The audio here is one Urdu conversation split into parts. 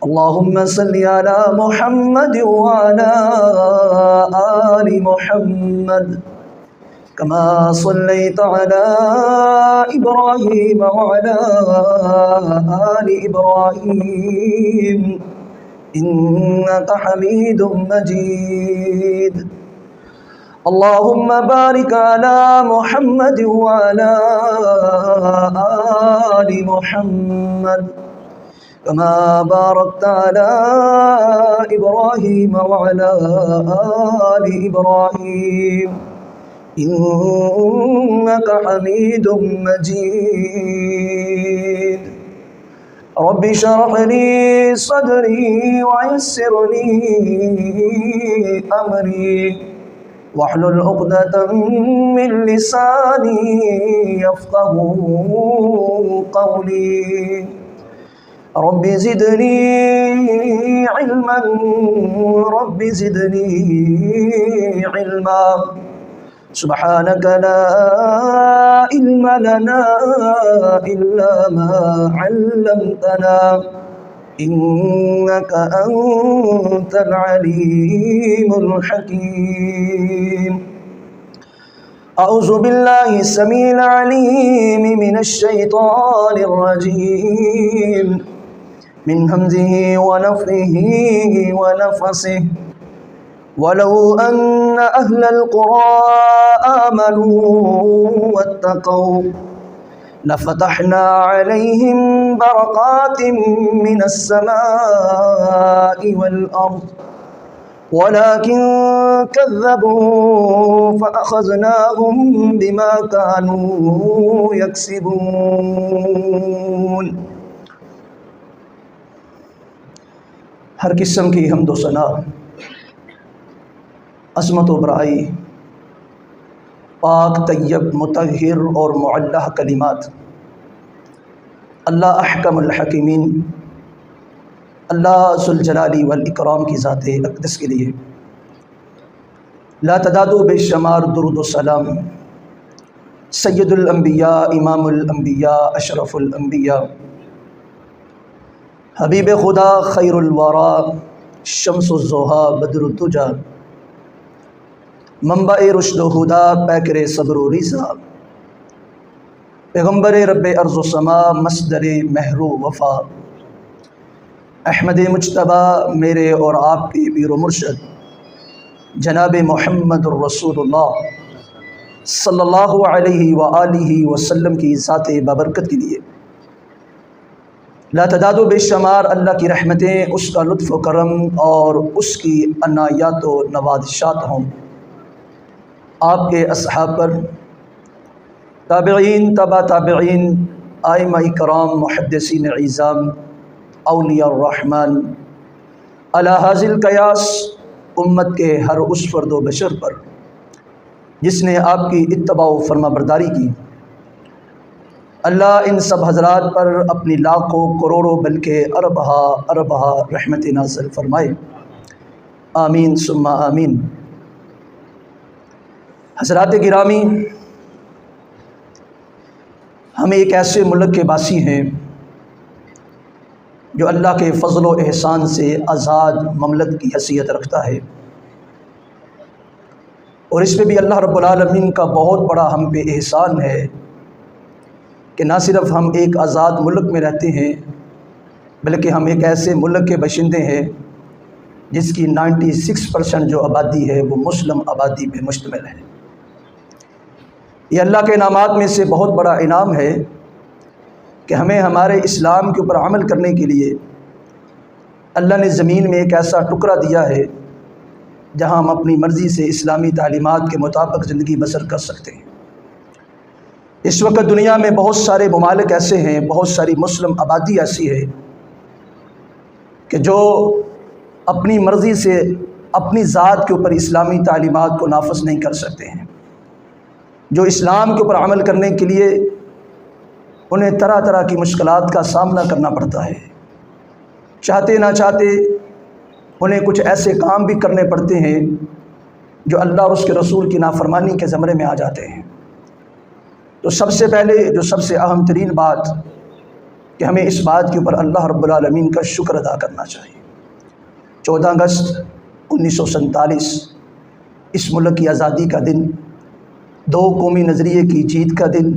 اللهم صل على محمد وعلى آل محمد كما صليت على إبراهيم وعلى آل إبراهيم إنك حميد مجيد اللهم بارك على محمد وعلى آل محمد كما باركت على إبراهيم وعلى آل إبراهيم إنك حميد مجيد رب اشرح لي صدري ويسر لي أمري واحلل عقدة من لساني يفقهوا قولي رب زدني علما رب زدني علما سبحانك لا علم لنا إلا ما علمتنا إنك أنت العليم الحكيم أعوذ بالله السميع العليم من الشيطان الرجيم من همزه ونفخه ونفسه ولو أن أهل القرى آمنوا واتقوا لفتحنا عليهم بركات من السماء والأرض ولكن كذبوا فأخذناهم بما كانوا يكسبون۔ ہر قسم کی حمد و ثنا، عظمت و بڑائی، پاک طیب مطہر اور معلہ کلمات اللہ احکم الحکیمین، اللہ ذوالجلال والاکرام کی ذات اقدس کے لیے لا تعداد و بے شمار درود و سلام سید الانبیاء، امام الانبیاء، اشرف الانبیاء، حبیب خدا، خیر الورا، شمس الضحیٰ، بدر الدجیٰ، منبع رشد و ہدا، پیکر صبر و رضا، پیغمبر رب ارض و سما، مصدر مہر و وفا، احمد مجتبیٰ، میرے اور آپ کے پیر و مرشد جناب محمد الرسول اللہ صلی اللہ علیہ وآلہ وسلم کی ذات بابرکت کے لیے لا تعداد و بے شمار اللہ کی رحمتیں، اس کا لطف و کرم اور اس کی عنایات و نوازشات ہوں آپ کے اصحاب پر، تابعین، تبع تابعین، ائمہ کرام، محدثین اعظام، اولیاء الرحمن، علی حاضر قیاس امت کے ہر اس فرد و بشر پر جس نے آپ کی اتباع و فرما برداری کی، اللہ ان سب حضرات پر اپنی لاکھوں کروڑوں بلکہ اربہ رحمت نازل فرمائے، آمین ثم آمین۔ حضرات گرامی، ہم ایک ایسے ملک کے باسی ہیں جو اللہ کے فضل و احسان سے آزاد مملک کی حیثیت رکھتا ہے، اور اس پہ بھی اللہ رب العالمین کا بہت بڑا ہم پہ احسان ہے کہ نہ صرف ہم ایک آزاد ملک میں رہتے ہیں بلکہ ہم ایک ایسے ملک کے باشندے ہیں جس کی 96% جو آبادی ہے وہ مسلم آبادی پہ مشتمل ہے۔ یہ اللہ کے انعامات میں سے بہت بڑا انعام ہے کہ ہمیں ہمارے اسلام کے اوپر عمل کرنے کے لیے اللہ نے زمین میں ایک ایسا ٹکڑا دیا ہے جہاں ہم اپنی مرضی سے اسلامی تعلیمات کے مطابق زندگی بسر کر سکتے ہیں۔ اس وقت دنیا میں بہت سارے ممالک ایسے ہیں، بہت ساری مسلم آبادی ایسی ہے کہ جو اپنی مرضی سے اپنی ذات کے اوپر اسلامی تعلیمات کو نافذ نہیں کر سکتے ہیں، جو اسلام کے اوپر عمل کرنے کے لیے انہیں طرح طرح کی مشکلات کا سامنا کرنا پڑتا ہے، چاہتے نہ چاہتے انہیں کچھ ایسے کام بھی کرنے پڑتے ہیں جو اللہ اور اس کے رسول کی نافرمانی کے زمرے میں آ جاتے ہیں۔ تو سب سے پہلے جو سب سے اہم ترین بات کہ کہ ہمیں اس بات کے اوپر اللہ رب العالمین کا شکر ادا کرنا چاہیے۔ 14 اگست 1947 اس ملک کی آزادی کا دن، دو قومی نظریے کی جیت کا دن،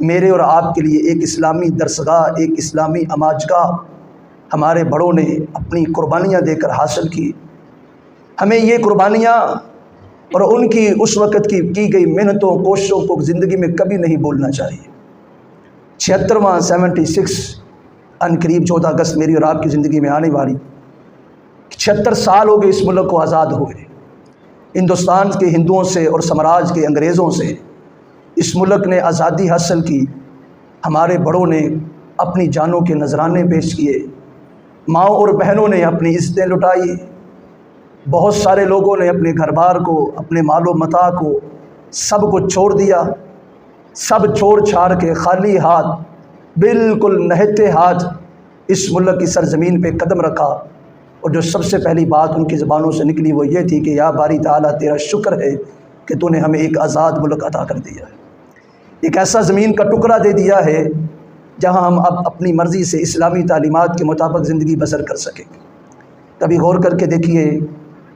میرے اور آپ کے لیے ایک اسلامی درسگاہ، ایک اسلامی اماجگاہ ہمارے بڑوں نے اپنی قربانیاں دے کر حاصل کی۔ ہمیں یہ قربانیاں اور ان کی اس وقت کی گئی محنتوں کوششوں کو زندگی میں کبھی نہیں بھولنا چاہیے۔ 76 ان قریب 14 اگست میری اور آپ کی زندگی میں آنے والی 76 سال ہو گئے اس ملک کو آزاد ہوئے۔ ہندوستان کے ہندوؤں سے اور سامراج کے انگریزوں سے اس ملک نے آزادی حاصل کی۔ ہمارے بڑوں نے اپنی جانوں کے نذرانے پیش کیے، ماؤں اور بہنوں نے اپنی عزتیں لٹائی، بہت سارے لوگوں نے اپنے گھر بار کو، اپنے مال و متاع کو، سب کو چھوڑ دیا۔ سب چھوڑ چھاڑ کے خالی ہاتھ، بالکل نہتے ہاتھ اس ملک کی سرزمین پہ قدم رکھا، اور جو سب سے پہلی بات ان کی زبانوں سے نکلی وہ یہ تھی کہ یا باری تعالیٰ تیرا شکر ہے کہ تو نے ہمیں ایک آزاد ملک عطا کر دیا ہے، ایک ایسا زمین کا ٹکڑا دے دیا ہے جہاں ہم اب اپنی مرضی سے اسلامی تعلیمات کے مطابق زندگی بسر کر سکیں۔ کبھی غور کر کے دیکھیے،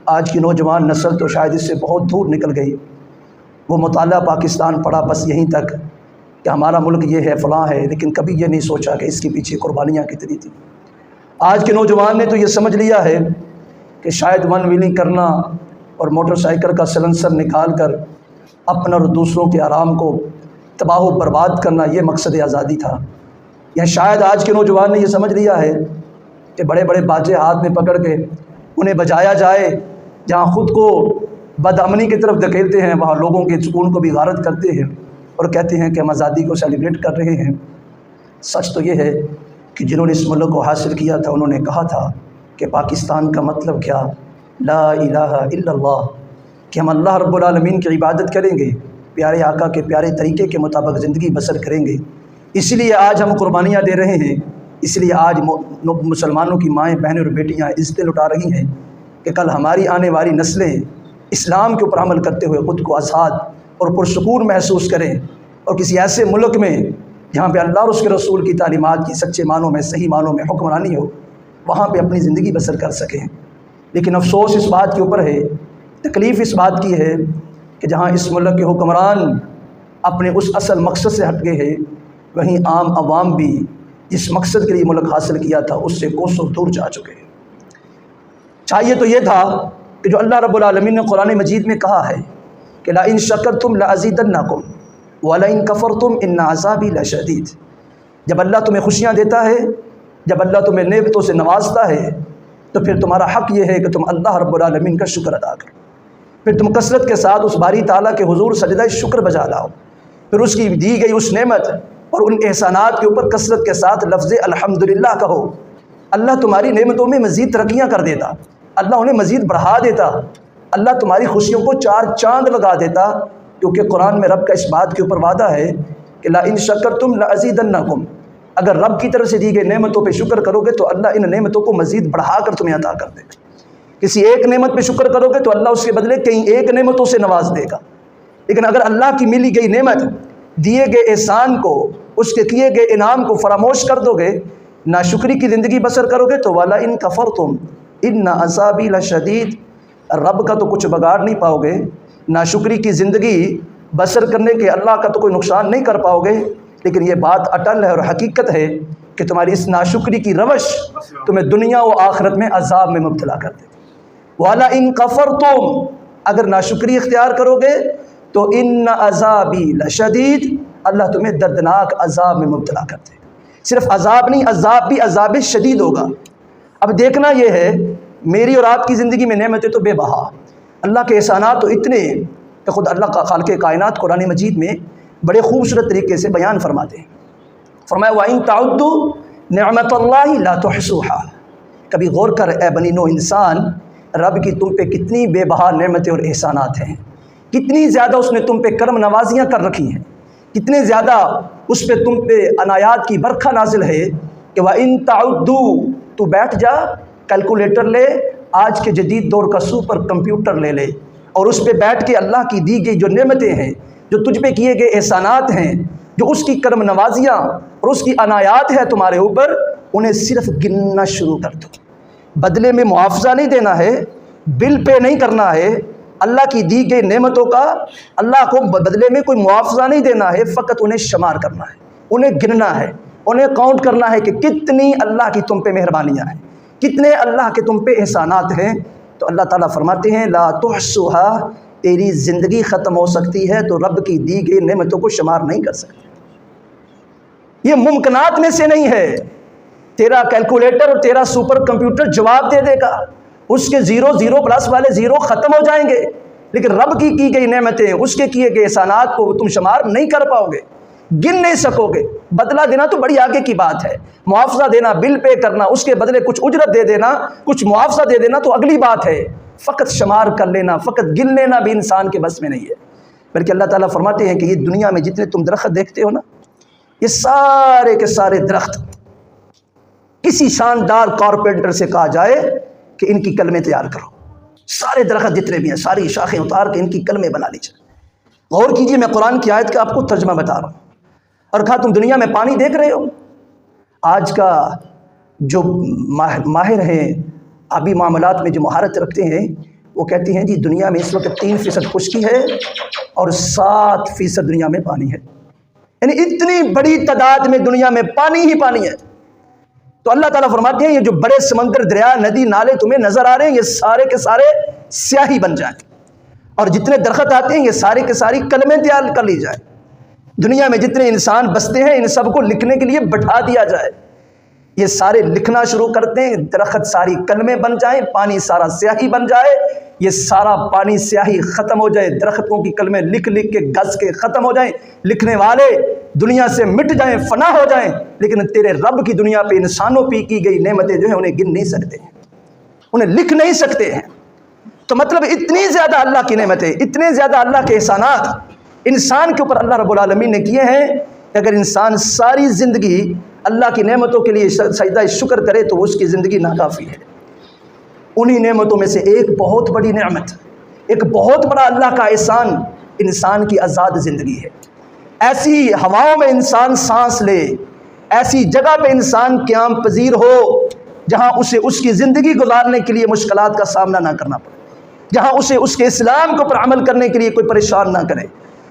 آج کی نوجوان نسل تو شاید اس سے بہت دور نکل گئی۔ وہ مطالعہ پاکستان پڑھا بس یہیں تک کہ ہمارا ملک یہ ہے فلاں ہے، لیکن کبھی یہ نہیں سوچا کہ اس کے پیچھے قربانیاں کتنی تھیں۔ آج کے نوجوان نے تو یہ سمجھ لیا ہے کہ شاید ون ویلنگ کرنا اور موٹر سائیکل کا سلنسر نکال کر اپنا اور دوسروں کے آرام کو تباہ و برباد کرنا یہ مقصد آزادی تھا، یا شاید آج کے نوجوان نے یہ سمجھ لیا ہے کہ بڑے بڑے باجے ہاتھ میں پکڑ کے انہیں بجایا جائے، جہاں خود کو بدامنی کی طرف دھکیلتے ہیں وہاں لوگوں کے سکون کو بھی غارت کرتے ہیں اور کہتے ہیں کہ ہم آزادی کو سیلیبریٹ کر رہے ہیں۔ سچ تو یہ ہے کہ جنہوں نے اس ملک کو حاصل کیا تھا انہوں نے کہا تھا کہ پاکستان کا مطلب کیا، لا الہ الا اللہ، کہ ہم اللہ رب العالمین کی عبادت کریں گے، پیارے آقا کے پیارے طریقے کے مطابق زندگی بسر کریں گے۔ اس لیے آج ہم قربانیاں دے رہے ہیں، اس لیے آج مسلمانوں کی مائیں بہنیں اور بیٹیاں عزتیں لٹا رہی ہیں کہ کل ہماری آنے والی نسلیں اسلام کے اوپر عمل کرتے ہوئے خود کو آزاد اور پرسکون محسوس کریں، اور کسی ایسے ملک میں جہاں پہ اللہ اور اس کے رسول کی تعلیمات کی سچے معنوں میں، صحیح معنوں میں حکمرانی ہو، وہاں پہ اپنی زندگی بسر کر سکیں۔ لیکن افسوس اس بات کے اوپر ہے، تکلیف اس بات کی ہے کہ جہاں اس ملک کے حکمران اپنے اس اصل مقصد سے ہٹ گئے ہیں، وہیں عام عوام بھی جس مقصد کے لیے ملک حاصل کیا تھا اس سے کوسوں دور جا چکے ہیں۔ چاہیے تو یہ تھا کہ جو اللہ رب العالمین نے قرآن مجید میں کہا ہے کہ لَإِن شَكَرْتُمْ لَأَزِيدَنَّكُمْ وَلَإِن كَفَرْتُمْ إِنَّ عَذَابِي لَشَدِيدٌ، جب اللہ تمہیں خوشیاں دیتا ہے، جب اللہ تمہیں نعمتوں سے نوازتا ہے، تو پھر تمہارا حق یہ ہے کہ تم اللہ رب العالمین کا شکر ادا کرو، پھر تم کثرت کے ساتھ اس باری تعالیٰ کے حضور سجدہ شکر بجا لاؤ، پھر اس کی دی گئی اس نعمت اور ان احسانات کے اوپر کثرت کے ساتھ لفظ الحمدللہ کہو۔ اللہ تمہاری نعمتوں میں مزید ترقیاں کر دیتا، اللہ انہیں مزید بڑھا دیتا، اللہ تمہاری خوشیوں کو 4 چاند لگا دیتا، کیونکہ قرآن میں رب کا اس بات کے اوپر وعدہ ہے کہ لَإِن شَكَرْتُمْ لَأَزِيدَنَّكُمْ، اگر رب کی طرف سے دی گئی نعمتوں پہ شکر کرو گے تو اللہ ان نعمتوں کو مزید بڑھا کر تمہیں عطا کر دے گا۔ کسی ایک نعمت پہ شکر کرو گے تو اللہ اس کے بدلے کئی ایک نعمتوں سے نواز دے گا، لیکن اگر اللہ کی ملی گئی نعمت، دیے گئے احسان کو، اس کے کیے گئے انعام کو فراموش کر دو گے، ناشکری کی زندگی بسر کرو گے، تو وَلَئِن كَفَرْتُمْ إِنَّ عَذَابِي لَشَدِيدٌ، رب کا تو کچھ بگاڑ نہیں پاؤ گے، ناشکری کی زندگی بسر کرنے کے اللہ کا تو کوئی نقصان نہیں کر پاؤ گے، لیکن یہ بات اٹل ہے اور حقیقت ہے کہ تمہاری اس ناشکری کی روش تمہیں دنیا و آخرت میں عذاب میں مبتلا کر دے۔ وَلَئِن كَفَرْتُمْ، اگر ناشکری اختیار کرو گے تو إِنَّ عَذَابِي لَشَدِيدٌ، اللہ تمہیں دردناک عذاب میں مبتلا کر دے۔ صرف عذاب نہیں، عذاب بھی عذاب شدید ہوگا۔ اب دیکھنا یہ ہے، میری اور آپ کی زندگی میں نعمتیں تو بے بہا، اللہ کے احسانات تو اتنے کہ خود اللہ کا خالق کائنات قرآن مجید میں بڑے خوبصورت طریقے سے بیان فرماتے ہیں۔ فرمایا وَإِن تَعُدُّوا نِعْمَتَ اللَّهِ لَا تُحْصُوهَا، کبھی غور کر اے بنی نو انسان، رب کی تم پہ کتنی بے بہا نعمتیں اور احسانات ہیں، کتنی زیادہ اس نے تم پہ کرم نوازیاں کر رکھی ہیں، کتنے زیادہ اس پہ تم پہ عنایات کی برکھا نازل ہے کہ وَإِن تَعُدُّوا، تو بیٹھ جا، کیلکولیٹر لے، آج کے جدید دور کا سپر کمپیوٹر لے لے، اور اس پہ بیٹھ کے اللہ کی دی گئی جو نعمتیں ہیں، جو تجھ پہ کیے گئے احسانات ہیں، جو اس کی کرم نوازیاں اور اس کی عنایات ہے تمہارے اوپر، انہیں صرف گننا شروع کر دو۔ بدلے میں معاوضہ نہیں دینا ہے، بل پے نہیں کرنا ہے، اللہ کی دی گئی نعمتوں کا اللہ کو بدلے میں کوئی معاوضہ نہیں دینا ہے، فقط انہیں شمار کرنا ہے، انہیں گننا ہے، انہیں کاؤنٹ کرنا ہے کہ کتنی اللہ کی تم پہ مہربانیاں ہیں، کتنے اللہ کے تم پہ احسانات ہیں۔ تو اللہ تعالیٰ فرماتے ہیں لا تحصوها، تیری زندگی ختم ہو سکتی ہے تو رب کی دی گئی نعمتوں کو شمار نہیں کر سکتے۔ یہ ممکنات میں سے نہیں ہے۔ تیرا کیلکولیٹر اور تیرا سپر کمپیوٹر جواب دے دے گا، اس کے زیرو زیرو پلس والے زیرو ختم ہو جائیں گے، لیکن رب کی گئی نعمتیں، اس کے کیے گئے احسانات کو تم شمار نہیں کر پاؤ گے، گن نہیں سکو گے۔ بدلہ دینا تو بڑی آگے کی بات ہے، معاوضہ دینا، بل پے کرنا، اس کے بدلے کچھ اجرت دے دینا، کچھ معاوضہ دے دینا تو اگلی بات ہے، فقط شمار کر لینا، فقط گن لینا بھی انسان کے بس میں نہیں ہے۔ بلکہ اللہ تعالیٰ فرماتے ہیں کہ یہ دنیا میں جتنے تم درخت دیکھتے ہو نا، یہ سارے کے سارے درخت کسی شاندار کارپینٹر سے کہا جائے کہ ان کی کلمیں تیار کرو، سارے درخت جتنے بھی ہیں ساری شاخیں اتار کے ان کی کلمیں بنا لیجیے۔ غور کیجئے، میں قرآن کی آیت کا آپ کو ترجمہ بتا رہا ہوں۔ اور کہا تم دنیا میں پانی دیکھ رہے ہو، آج کا جو ماہر ہیں آبی معاملات میں جو مہارت رکھتے ہیں، وہ کہتے ہیں جی دنیا میں اس وقت 3% خشکی ہے اور 7% دنیا میں پانی ہے، یعنی اتنی بڑی تعداد میں دنیا میں پانی ہی پانی ہے۔ تو اللہ تعالیٰ فرماتے ہیں یہ جو بڑے سمندر، دریا، ندی، نالے تمہیں نظر آ رہے ہیں، یہ سارے کے سارے سیاہی بن جائیں، اور جتنے درخت آتے ہیں یہ سارے کے ساری کلمیں تیار کر لی جائیں۔ دنیا میں جتنے انسان بستے ہیں ان سب کو لکھنے کے لیے بٹھا دیا جائے، یہ سارے لکھنا شروع کرتے ہیں، درخت ساری کلمیں بن جائیں، پانی سارا سیاہی بن جائے، یہ سارا پانی سیاہی ختم ہو جائے، درختوں کی کلمیں لکھ لکھ کے گھس کے ختم ہو جائیں، لکھنے والے دنیا سے مٹ جائیں، فنا ہو جائیں، لیکن تیرے رب کی دنیا پہ انسانوں پہ کی گئی نعمتیں جو ہیں انہیں گن نہیں سکتے ہیں، انہیں لکھ نہیں سکتے ہیں۔ تو مطلب اتنی زیادہ اللہ کی نعمتیں، اتنے زیادہ اللہ کے احسانات انسان کے اوپر اللہ رب العالمین نے کیے ہیں کہ اگر انسان ساری زندگی اللہ کی نعمتوں کے لیے سجدہ شکر کرے تو اس کی زندگی ناکافی ہے۔ انہی نعمتوں میں سے ایک بہت بڑی نعمت، ایک بہت بڑا اللہ کا احسان انسان کی آزاد زندگی ہے۔ ایسی ہواؤں میں انسان سانس لے، ایسی جگہ پہ انسان قیام پذیر ہو جہاں اسے اس کی زندگی گزارنے کے لیے مشکلات کا سامنا نہ کرنا پڑے، جہاں اسے اس کے اسلام کو پر عمل کرنے کے لیے کوئی پریشان نہ کرے،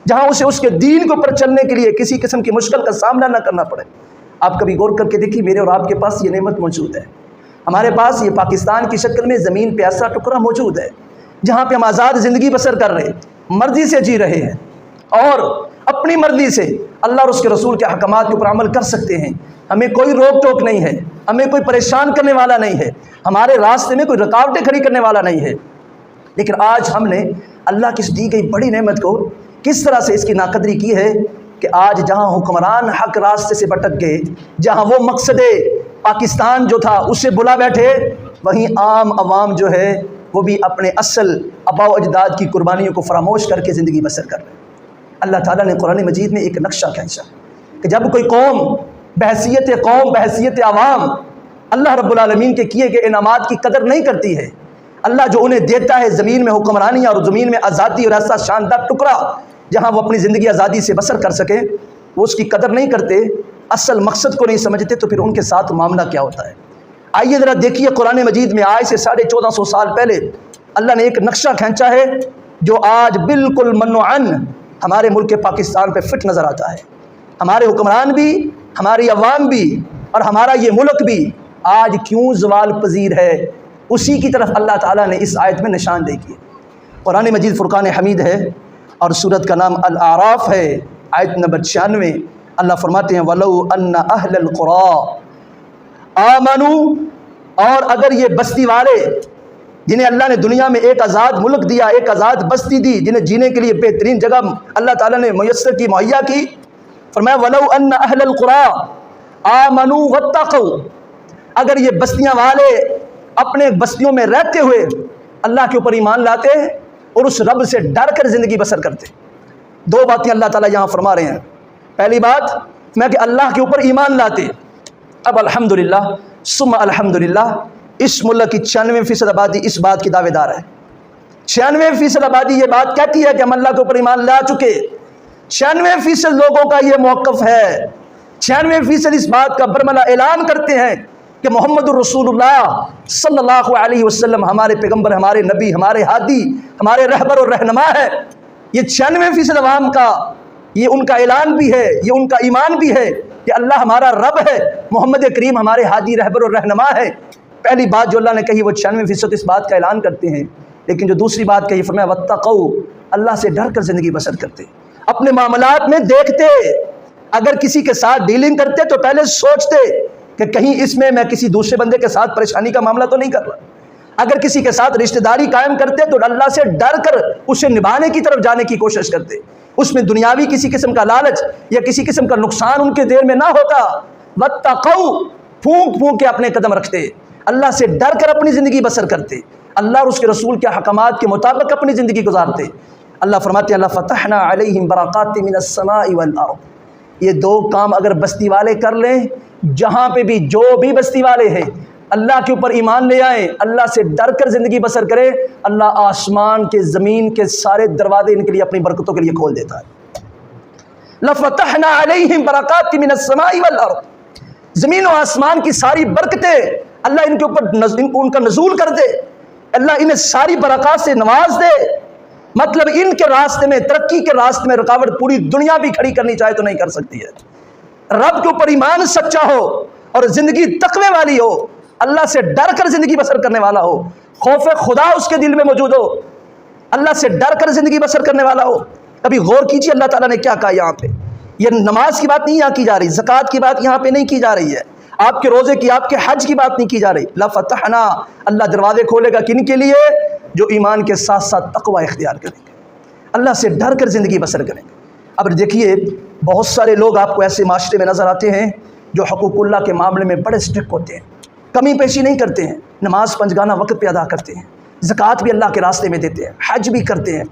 جہاں اسے اس کے دین کو پر چلنے کے لیے کسی قسم کی مشکل کا سامنا نہ کرنا پڑے۔ آپ کبھی غور کر کے دیکھیے، میرے اور آپ کے پاس یہ نعمت موجود ہے، ہمارے پاس یہ پاکستان کی شکل میں زمین پہ ایسا ٹکڑا موجود ہے جہاں پہ ہم آزاد زندگی بسر کر رہے ہیں، مرضی سے جی رہے ہیں، اور اپنی مرضی سے اللہ اور اس کے رسول کے احکامات کے اوپر عمل کر سکتے ہیں۔ ہمیں کوئی روک ٹوک نہیں ہے، ہمیں کوئی پریشان کرنے والا نہیں ہے، ہمارے راستے میں کوئی رکاوٹیں کھڑی کرنے والا نہیں ہے۔ لیکن آج ہم نے اللہ کی دی گئی بڑی نعمت کو کس طرح سے اس کی ناقدری کی ہے کہ آج جہاں حکمران حق راستے سے بھٹک گئے، جہاں وہ مقصد پاکستان جو تھا اسے بلا بیٹھے، وہیں عام عوام جو ہے وہ بھی اپنے اصل آباء و اجداد کی قربانیوں کو فراموش کر کے زندگی بسر کر رہے ہیں۔ اللہ تعالیٰ نے قرآن مجید میں ایک نقشہ کھینچا کہ جب کوئی قوم بحیثیت عوام اللہ رب العالمین کے کیے گئے انعامات کی قدر نہیں کرتی ہے، اللہ جو انہیں دیتا ہے زمین میں حکمرانی اور زمین میں آزادی اور ایسا شاندار ٹکڑا جہاں وہ اپنی زندگی آزادی سے بسر کر سکیں، وہ اس کی قدر نہیں کرتے، اصل مقصد کو نہیں سمجھتے، تو پھر ان کے ساتھ معاملہ کیا ہوتا ہے۔ آئیے ذرا دیکھیے، قرآن مجید میں آج سے 1450 سال پہلے اللہ نے ایک نقشہ کھینچا ہے جو آج بالکل منوعاً ہمارے ملک پاکستان پہ فٹ نظر آتا ہے۔ ہمارے حکمران بھی، ہماری عوام بھی، اور ہمارا یہ ملک بھی آج کیوں زوال پذیر ہے، اسی کی طرف اللہ تعالیٰ نے اس آیت میں نشاندہی کی۔ قرآن مجید فرقان حمید ہے اور سورت کا نام الاعراف ہے، آیت نمبر 96۔ اللہ فرماتے ہیں وَلَوْ أَنَّ أَهْلَ الْقُرَىٰ آمَنُوا، اور اگر یہ بستی والے جنہیں اللہ نے دنیا میں ایک آزاد ملک دیا، ایک آزاد بستی دی، جنہیں جینے کے لیے بہترین جگہ اللہ تعالیٰ نے میسر کی، مہیا کی، فرمایا وَلَوْ أَنَّ أَهْلَ الْقُرَىٰ آمَنُوا وَاتَّقَوْا، اگر یہ بستیاں والے اپنے بستیوں میں رہتے ہوئے اللہ کے اوپر ایمان لاتے اور اس رب سے ڈر کر زندگی بسر کرتے۔ دو باتیں اللہ تعالیٰ یہاں فرما رہے ہیں۔ پہلی بات میں کہ اللہ کے اوپر ایمان لاتے۔ اب الحمدللہ ثم الحمدللہ اس ملک کی 96% آبادی اس بات کی دعوے دار ہے، 96% آبادی یہ بات کہتی ہے کہ ہم اللہ کے اوپر ایمان لا چکے، 96% لوگوں کا یہ موقف ہے، 96% اس بات کا برملا اعلان کرتے ہیں کہ محمد الرسول اللہ صلی اللہ علیہ وسلم ہمارے پیغمبر، ہمارے نبی، ہمارے ہادی، ہمارے رہبر اور رہنما ہے۔ یہ 96% عوام کا یہ ان کا اعلان بھی ہے، یہ ان کا ایمان بھی ہے کہ اللہ ہمارا رب ہے، محمد کریم ہمارے ہادی، رہبر اور رہنما ہے۔ پہلی بات جو اللہ نے کہی وہ 96% اس بات کا اعلان کرتے ہیں، لیکن جو دوسری بات کہی فرمایا واتقوا، اللہ سے ڈر کر زندگی بسر کرتے، اپنے معاملات میں دیکھتے، اگر کسی کے ساتھ ڈیلنگ کرتے تو پہلے سوچتے کہ کہیں اس میں کسی دوسرے بندے کے ساتھ پریشانی کا معاملہ تو نہیں کر رہا، اگر کسی کے ساتھ رشتہ داری قائم کرتے تو اللہ سے ڈر کر اسے نبھانے کی طرف جانے کی کوشش کرتے، اس میں دنیاوی کسی قسم کا لالچ یا کسی قسم کا نقصان ان کے دل میں نہ ہوتا۔ واتقوا، پھونک پھونک کے اپنے قدم رکھتے، اللہ سے ڈر کر اپنی زندگی بسر کرتے، اللہ اور اس کے رسول کے احکامات کے مطابق اپنی زندگی گزارتے۔ اللہ فرماتے ہیں لفتحنا علیہم برکات من السماء والارض، یہ دو کام اگر بستی والے کر لیں، جہاں پہ بھی جو بھی بستی والے ہیں اللہ کے اوپر ایمان لے آئیں، اللہ سے ڈر کر زندگی بسر کرے، اللہ آسمان کے زمین کے سارے دروازے ان کے لیے اپنی برکتوں کے لیے کھول دیتا ہے۔ لفتحنا علیہم برکات من السماء والارض، زمین و آسمان کی ساری برکتیں اللہ ان کے اوپر ان کا نزول کر دے، اللہ انہیں ساری برکات سے نواز دے۔ مطلب ان کے راستے میں، ترقی کے راستے میں رکاوٹ پوری دنیا بھی کھڑی کرنی چاہے تو نہیں کر سکتی ہے۔ رب کے اوپر ایمان سچا ہو اور زندگی تقوی والی ہو، اللہ سے ڈر کر زندگی بسر کرنے والا ہو، خوف خدا اس کے دل میں موجود ہو، اللہ سے ڈر کر زندگی بسر کرنے والا ہو۔ کبھی غور کیجیے اللہ تعالیٰ نے کیا کہا یہاں پہ، یہ نماز کی بات نہیں یہاں کی جا رہی، زکوٰۃ کی بات یہاں پہ نہیں کی جا رہی ہے، آپ کے روزے کی، آپ کے حج کی بات نہیں کی جا رہی۔ لفتحنا، اللہ دروازے کھولے گا کن کے لیے؟ جو ایمان کے ساتھ ساتھ تقوی اختیار کریں گے، اللہ سے ڈر کر زندگی بسر کریں گے۔ اب دیکھیے بہت سارے لوگ آپ کو ایسے معاشرے میں نظر آتے ہیں جو حقوق اللہ کے معاملے میں بڑے اسٹرکٹ ہوتے ہیں، کمی پیشی نہیں کرتے ہیں، نماز پنجگانہ وقت پہ ادا کرتے ہیں، زکوٰۃ بھی اللہ کے راستے میں دیتے ہیں، حج بھی کرتے ہیں،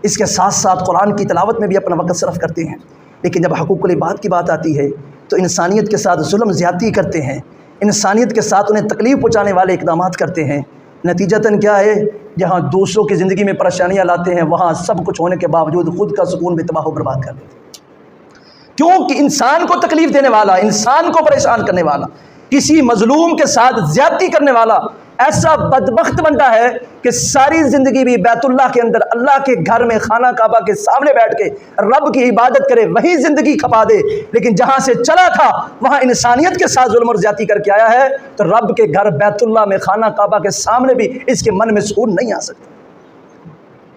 اس کے ساتھ ساتھ قرآن کی تلاوت میں بھی اپنا وقت صرف کرتے ہیں، لیکن جب حقوق العباد کی بات آتی ہے تو انسانیت کے ساتھ ظلم زیادتی کرتے ہیں، انسانیت کے ساتھ انہیں تکلیف پہنچانے والے اقدامات کرتے ہیں۔ نتیجتاً کیا ہے، جہاں دوسروں کی زندگی میں پریشانیاں لاتے ہیں وہاں سب کچھ ہونے کے باوجود خود کا سکون بھی تباہ و برباد کر دیتے ہیں، کیونکہ انسان کو تکلیف دینے والا، انسان کو پریشان کرنے والا، کسی مظلوم کے ساتھ زیادتی کرنے والا ایسا بدبخت بنتا ہے کہ ساری زندگی بھی بیت اللہ کے اندر، اللہ کے گھر میں، خانہ کعبہ کے سامنے بیٹھ کے رب کی عبادت کرے، وہی زندگی کھپا دے، لیکن جہاں سے چلا تھا وہاں انسانیت کے ساتھ ظلم اور زیادتی کر کے آیا ہے، تو رب کے گھر بیت اللہ میں، خانہ کعبہ کے سامنے بھی اس کے من میں سکون نہیں آ سکتا۔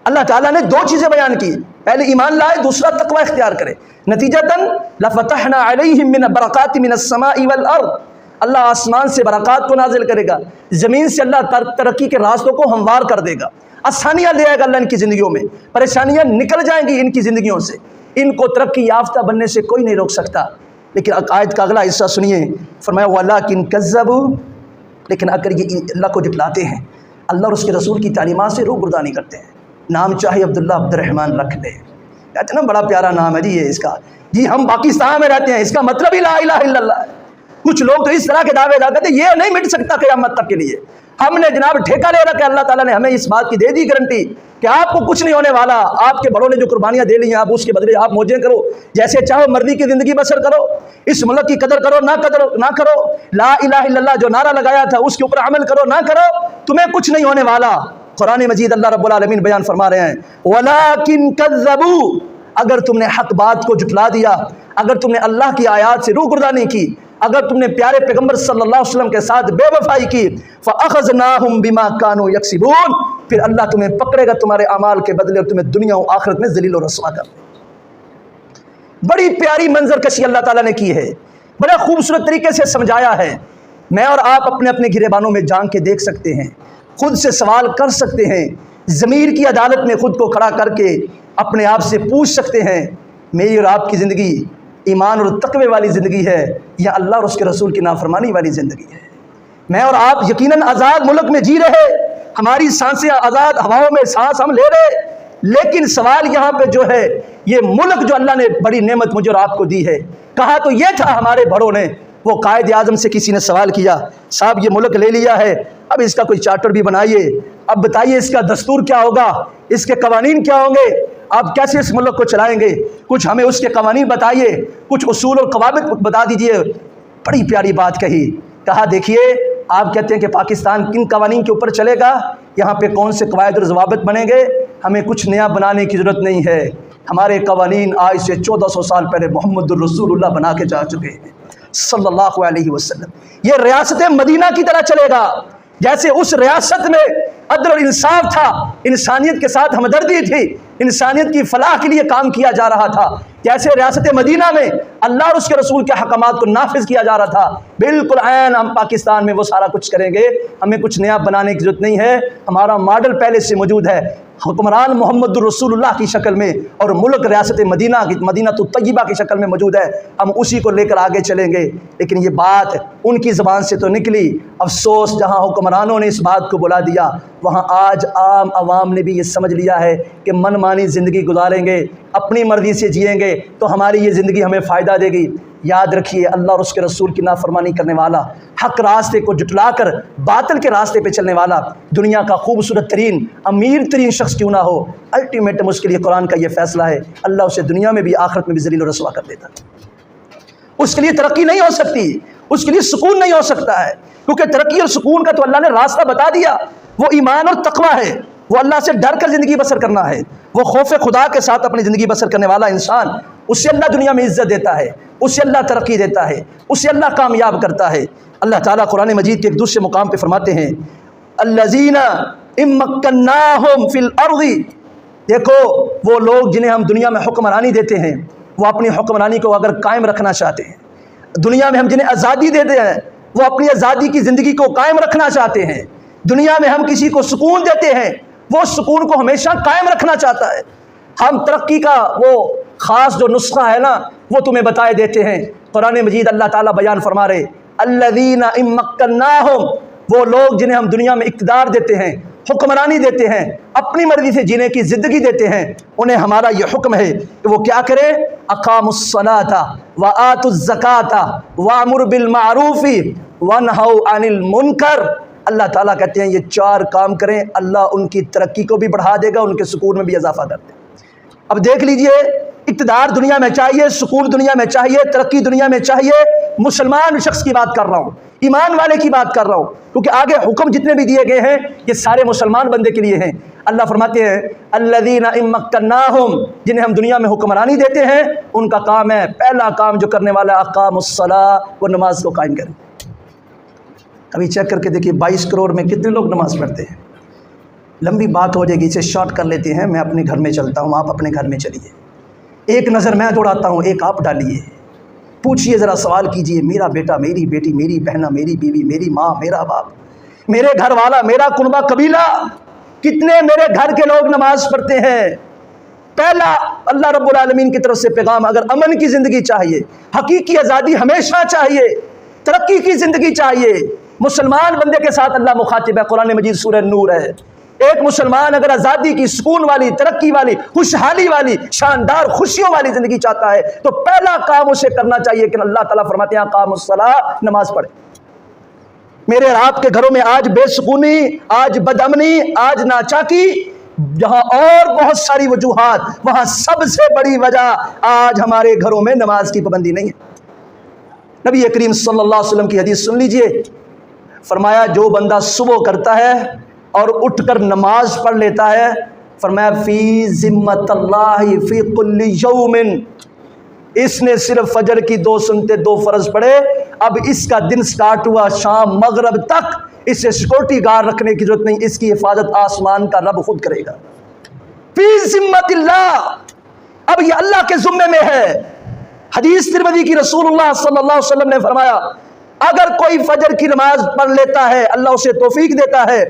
اللہ تعالیٰ نے دو چیزیں بیان کی، پہلے ایمان لائے، دوسرا تقوی اختیار کرے۔ نتیجتاً لفتحنا علیہم من برکات من السماء والارض، اللہ آسمان سے برکات کو نازل کرے گا، زمین سے اللہ ترقی کے راستوں کو ہموار کر دے گا، آسانیاں لے آئے گا اللہ ان کی زندگیوں میں، پریشانیاں نکل جائیں گی ان کی زندگیوں سے، ان کو ترقی یافتہ بننے سے کوئی نہیں روک سکتا۔ لیکن آیت کا اگلا حصہ سنیے، فرمایا وَلَٰكِن كَذَّبُوا، لیکن اگر یہ اللہ کو جھٹلاتے ہیں، اللہ اور اس کے رسول کی تعلیمات سے روگردانی کرتے ہیں، نام چاہے عبداللہ عبد الرحمن رکھ لے، کہتے ہیں نا بڑا پیارا نام ہے جی یہ اس کا، جی ہم پاکستان میں رہتے ہیں، اس کا مطلب ہی لا الہ الا اللہ ہے۔ کچھ لوگ تو اس طرح کے دعوے ادا کرتے ہیں یہ نہیں مٹ سکتا قیامت تک کے لیے، ہم نے جناب ٹھیکہ لے رکھا ہے، اللہ تعالیٰ نے ہمیں اس بات کی دے دی گارنٹی کہ آپ کو کچھ نہیں ہونے والا، آپ کے بڑوں نے جو قربانیاں دے لی ہیں آپ اس کے بدلے آپ موجیں کرو، جیسے چاہو مرضی کی زندگی بسر کرو، اس ملک کی قدر کرو نہ کرو، لا الہ الا اللہ جو نعرہ لگایا تھا اس کے اوپر عمل کرو نہ کرو، تمہیں کچھ نہیں ہونے والا۔ قرآن مجید اللہ رب العالمین بیان فرما رہے ہیں وَلَٰكِن كَذَّبُوا، اگر تم نے حق بات کو جھٹلا دیا، اگر تم نے اللہ کی آیات سے روگردانی کی، اگر تم نے پیارے پیغمبر صلی اللہ علیہ وسلم کے ساتھ بے وفائی کی، فَأَخَذْنَاهُمْ بِمَا كَانُوا يَكْسِبُونَ، پھر اللہ تمہیں پکڑے گا تمہارے اعمال کے بدلے اور تمہیں دنیا و آخرت میں ذلیل و رسوا کر دے۔ بڑی پیاری منظر کشی اللہ تعالیٰ نے کی ہے، بڑا خوبصورت طریقے سے سمجھایا ہے۔ میں اور آپ اپنے اپنے گریبانوں میں جان کے دیکھ سکتے ہیں، خود سے سوال کر سکتے ہیں، ضمیر کی عدالت میں خود کو کھڑا کر کے اپنے آپ سے پوچھ سکتے ہیں میری اور آپ کی زندگی ایمان اور تقوی والی زندگی ہے یا اللہ اور اس کے رسول کی نافرمانی والی زندگی ہے۔ میں اور آپ یقیناً آزاد ملک میں جی رہے، ہماری سانسیں آزاد ہواؤں میں سانس ہم لے رہے، لیکن سوال یہاں پہ جو ہے یہ ملک جو اللہ نے بڑی نعمت مجھے اور آپ کو دی ہے، کہا تو یہ تھا ہمارے بڑوں نے، وہ قائد اعظم سے کسی نے سوال کیا صاحب یہ ملک لے لیا ہے، اب اس کا کوئی چارٹر بھی بنائیے، اب بتائیے اس کا دستور کیا ہوگا، اس کے قوانین کیا ہوں گے۔ آپ کیسے اس ملک کو چلائیں گے، کچھ ہمیں اس کے قوانین بتائیے، کچھ اصول اور قواعد بتا دیجئے۔ بڑی پیاری بات کہا دیکھیے آپ کہتے ہیں کہ پاکستان کن قوانین کے اوپر چلے گا، یہاں پہ کون سے قواعد اور ضوابط بنیں گے، ہمیں کچھ نیا بنانے کی ضرورت نہیں ہے۔ ہمارے قوانین آج سے 1400 سال پہلے محمد الرسول اللہ بنا کے جا چکے ہیں صلی اللہ علیہ وسلم۔ یہ ریاست مدینہ کی طرح چلے گا، جیسے اس ریاست میں عدل اور انصاف تھا، انسانیت کے ساتھ ہمدردی تھی، انسانیت کی فلاح کے لیے کام کیا جا رہا تھا، جیسے ریاست مدینہ میں اللہ اور اس کے رسول کے احکامات کو نافذ کیا جا رہا تھا، بالکل عین ہم پاکستان میں وہ سارا کچھ کریں گے۔ ہمیں کچھ نیا بنانے کی ضرورت نہیں ہے، ہمارا ماڈل پہلے سے موجود ہے، حکمران محمد الرسول اللہ کی شکل میں، اور ملک ریاست مدینہ طیبہ کی شکل میں موجود ہے، ہم اسی کو لے کر آگے چلیں گے۔ لیکن یہ بات ان کی زبان سے تو نکلی، افسوس جہاں حکمرانوں نے اس بات کو بلا دیا، وہاں آج عام عوام نے بھی یہ سمجھ لیا ہے کہ من مانی زندگی گزاریں گے، اپنی مرضی سے جئیں گے تو ہماری یہ زندگی ہمیں فائدہ دے گی۔ یاد رکھیے اللہ اور اس کے رسول کی نافرمانی کرنے والا، حق راستے کو جٹلا کر باطل کے راستے پہ چلنے والا، دنیا کا خوبصورت ترین امیر ترین شخص کیوں نہ ہو، الٹیمیٹم اس کے لیے قرآن کا یہ فیصلہ ہے، اللہ اسے دنیا میں بھی آخرت میں بھی ذلیل و رسوا کر دیتا ہے۔ اس کے لیے ترقی نہیں ہو سکتی، اس کے لیے سکون نہیں ہو سکتا ہے، کیونکہ ترقی اور سکون کا تو اللہ نے راستہ بتا دیا، وہ ایمان اور تقویٰ ہے، وہ اللہ سے ڈر کر زندگی بسر کرنا ہے، وہ خوف خدا کے ساتھ اپنی زندگی بسر کرنے والا انسان، اسے اللہ دنیا میں عزت دیتا ہے، اسے اللہ ترقی دیتا ہے، اسے اللہ کامیاب کرتا ہے۔ اللہ تعالیٰ قرآن مجید کے ایک دوسرے مقام پہ فرماتے ہیں الذین ان مکناہم فی الارض، دیکھو وہ لوگ جنہیں ہم دنیا میں حکمرانی دیتے ہیں، وہ اپنی حکمرانی کو اگر قائم رکھنا چاہتے ہیں، دنیا میں ہم جنہیں آزادی دیتے ہیں وہ اپنی آزادی کی زندگی کو قائم رکھنا چاہتے ہیں، دنیا میں ہم کسی کو سکون دیتے ہیں وہ سکون کو ہمیشہ قائم رکھنا چاہتا ہے۔ ہم ترقی کا وہ خاص جو نسخہ ہے نا وہ تمہیں بتائے دیتے ہیں۔ قرآن مجید اللہ تعالیٰ بیان فرما رہے الذین ان مکناہم، وہ لوگ جنہیں ہم دنیا میں اقتدار دیتے ہیں، حکمرانی دیتے ہیں، اپنی مرضی سے جینے کی زندگی دیتے ہیں، انہیں ہمارا یہ حکم ہے کہ وہ کیا کرے، اقاموا الصلاۃ وآتوا الزکاۃ وامروا بالمعروف وانہوا عن المنکر۔ اللہ تعالیٰ کہتے ہیں یہ 4 کام کریں، اللہ ان کی ترقی کو بھی بڑھا دے گا، ان کے سکون میں بھی اضافہ کر دے گا۔ اب دیکھ لیجئے، اقتدار دنیا میں چاہیے، سکون دنیا میں چاہیے، ترقی دنیا میں چاہیے، مسلمان شخص کی بات کر رہا ہوں، ایمان والے کی بات کر رہا ہوں، کیونکہ آگے حکم جتنے بھی دیے گئے ہیں یہ سارے مسلمان بندے کے لیے ہیں۔ اللہ فرماتے ہیں الذین ان مکناہم، جنہیں ہم دنیا میں حکمرانی دیتے ہیں، ان کا کام ہے، پہلا کام جو کرنے والا اقاموا الصلاۃ، وہ نماز کو قائم کریں۔ ابھی چیک کر کے دیکھیے 22 کروڑ میں کتنے لوگ نماز پڑھتے ہیں۔ لمبی بات ہو جائے گی، اسے شارٹ کر لیتے ہیں، میں اپنے گھر میں چلتا ہوں، آپ اپنے گھر میں چلیے، ایک نظر میں دوڑاتا ہوں، ایک آپ ڈالیے، پوچھئے ذرا، سوال کیجئے، میرا بیٹا، میری بیٹی، میری بہنہ، میری بیوی، میری ماں، میرا باپ، میرے گھر والا، میرا کنبہ قبیلہ، کتنے میرے گھر کے لوگ نماز پڑھتے ہیں؟ پہلا اللہ رب العالمین کی طرف سے پیغام، اگر امن کی زندگی چاہیے، حقیقی آزادی ہمیشہ چاہیے، ترقی کی زندگی چاہیے، مسلمان بندے کے ساتھ اللہ مخاطب ہے۔ قرآن مجید سورہ نور ہے، ایک مسلمان اگر آزادی کی، سکون والی، ترقی والی، خوشحالی والی، شاندار خوشیوں والی زندگی چاہتا ہے تو پہلا کام اسے کرنا چاہیے کہ اللہ تعالیٰ فرماتے ہیں اقاموا الصلاۃ، نماز پڑھے۔ میرے اور آپ کے گھروں میں آج بے سکونی، آج بد امنی، آج ناچاکی، جہاں اور بہت ساری وجوہات، وہاں سب سے بڑی وجہ آج ہمارے گھروں میں نماز کی پابندی نہیں ہے۔ نبی کریم صلی اللہ علیہ وسلم کی حدیث سن لیجئے، فرمایا جو بندہ صبح کرتا ہے اور اٹھ کر نماز پڑھ لیتا ہے، فرمایا فی ذمۃ اللہ فی کل یوم، اس نے صرف فجر کی 2 سنتیں 2 فرض پڑھے، اب اس کا دن سٹارٹ ہوا شام مغرب تک اسے سیکورٹی گارڈ رکھنے کی ضرورت نہیں، اس کی حفاظت آسمان کا رب خود کرے گا۔ فی ذمۃ اللہ، اب یہ اللہ کے ذمے میں ہے۔ حدیث ترمذی کی رسول اللہ صلی اللہ علیہ وسلم نے فرمایا اگر کوئی فجر کی نماز پڑھ لیتا ہے، اللہ اسے توفیق دیتا ہے،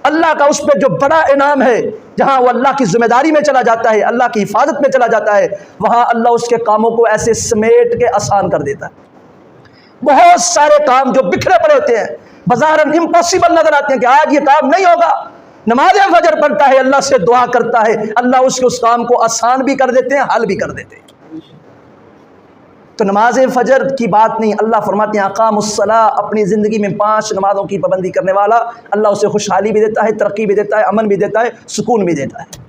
اللہ کا اس پہ جو بڑا انعام ہے، جہاں وہ اللہ کی ذمہ داری میں چلا جاتا ہے، اللہ کی حفاظت میں چلا جاتا ہے، وہاں اللہ اس کے کاموں کو ایسے سمیٹ کے آسان کر دیتا ہے۔ بہت سارے کام جو بکھرے پڑے ہوتے ہیں، بظاہراً امپاسبل نظر آتے ہیں کہ آج یہ کام نہیں ہوگا، نماز فجر پڑھتا ہے، اللہ سے دعا کرتا ہے، اللہ اس کام کو آسان بھی کر دیتے ہیں، حل بھی کر دیتے ہیں۔ تو نماز فجر کی بات نہیں، اللہ فرماتے ہیں اقاموا الصلاۃ، اپنی زندگی میں 5 نمازوں کی پابندی کرنے والا اللہ اسے خوشحالی بھی دیتا ہے، ترقی بھی دیتا ہے، امن بھی دیتا ہے، سکون بھی دیتا ہے۔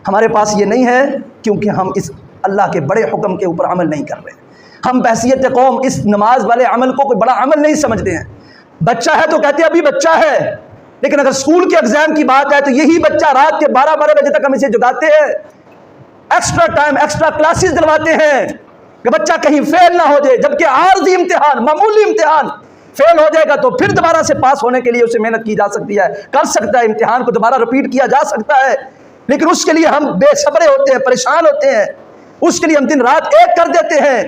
ہمارے پاس یہ نہیں ہے کیونکہ ہم اس اللہ کے بڑے حکم کے اوپر عمل نہیں کر رہے. ہم بحیثیت قوم اس نماز والے عمل کو کوئی بڑا عمل نہیں سمجھتے ہیں. بچہ ہے تو کہتے ہیں ابھی بچہ ہے، لیکن اگر اسکول کے ایگزام کی بات ہے تو یہی بچہ رات کے 12 بجے تک ہم اسے جگاتے ہیں، ایکسٹرا ٹائم ایکسٹرا کلاسز دلواتے ہیں کہ بچہ کہیں فیل نہ ہو جائے، جبکہ عارضی امتحان، معمولی امتحان فیل ہو جائے گا تو پھر دوبارہ سے پاس ہونے کے لیے اسے محنت کی جا سکتی ہے، کر سکتا ہے، امتحان کو دوبارہ رپیٹ کیا جا سکتا ہے. لیکن اس کے لیے ہم بے صبرے ہوتے ہیں، پریشان ہوتے ہیں، اس کے لیے ہم دن رات ایک کر دیتے ہیں.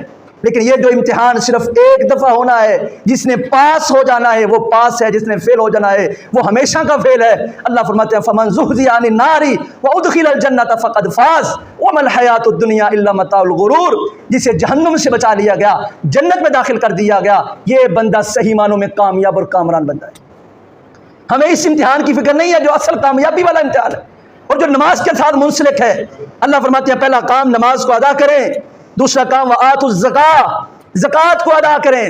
لیکن یہ جو امتحان صرف ایک دفعہ ہونا ہے، جس نے پاس ہو جانا ہے وہ پاس ہے، جس نے فیل ہو جانا ہے وہ ہمیشہ کا فیل ہے. اللہ فرماتے ہیں فمن زحزح عن النار وادخل الجنۃ فقد فاز وما الحیاۃ الدنیا الا متاع الغرور. جسے جہنم سے بچا لیا گیا، جنت میں داخل کر دیا گیا، یہ بندہ صحیح معنوں میں کامیاب اور کامران بندہ ہے. ہمیں اس امتحان کی فکر نہیں ہے جو اصل کامیابی والا امتحان ہے اور جو نماز کے ساتھ منسلک ہے. اللہ فرماتے ہیں پہلا کام نماز کو ادا کریں، دوسرا کام وآتوا الزکاۃ، زکوٰۃ کو ادا کریں.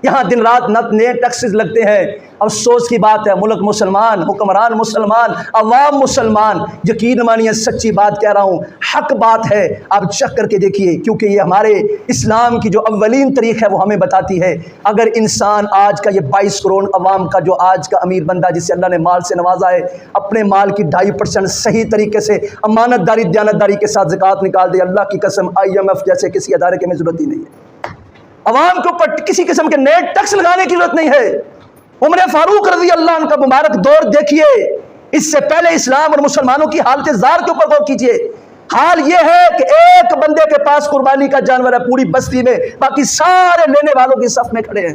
یہاں دن رات نئے ٹیکسز لگتے ہیں. افسوس کی بات ہے، ملک مسلمان، حکمران مسلمان، عوام مسلمان، یقین مانیے سچی بات کہہ رہا ہوں، حق بات ہے. آپ چیک کر کے دیکھیے، کیونکہ یہ ہمارے اسلام کی جو اولین تاریخ ہے وہ ہمیں بتاتی ہے. اگر انسان آج کا یہ 22 کروڑ عوام کا جو آج کا امیر بندہ جسے اللہ نے مال سے نوازا ہے، اپنے مال کی 2.5% صحیح طریقے سے امانت داری دیانت داری کے ساتھ زکوٰۃ نکال دے، اللہ کی قسم IMF جیسے کسی ادارے کی ہمیں ضرورت ہی نہیں ہے. عوام کے اوپر کسی قسم کے نئے ٹیکس لگانے کی ضرورت نہیں ہے. عمر فاروق رضی اللہ عنہ کا مبارک دور دیکھیے، اس سے پہلے اسلام اور مسلمانوں کی حالت زار کے اوپر غور کیجیے. حال یہ ہے کہ ایک بندے کے پاس قربانی کا جانور ہے پوری بستی میں، باقی سارے لینے والوں کی صف میں کھڑے ہیں.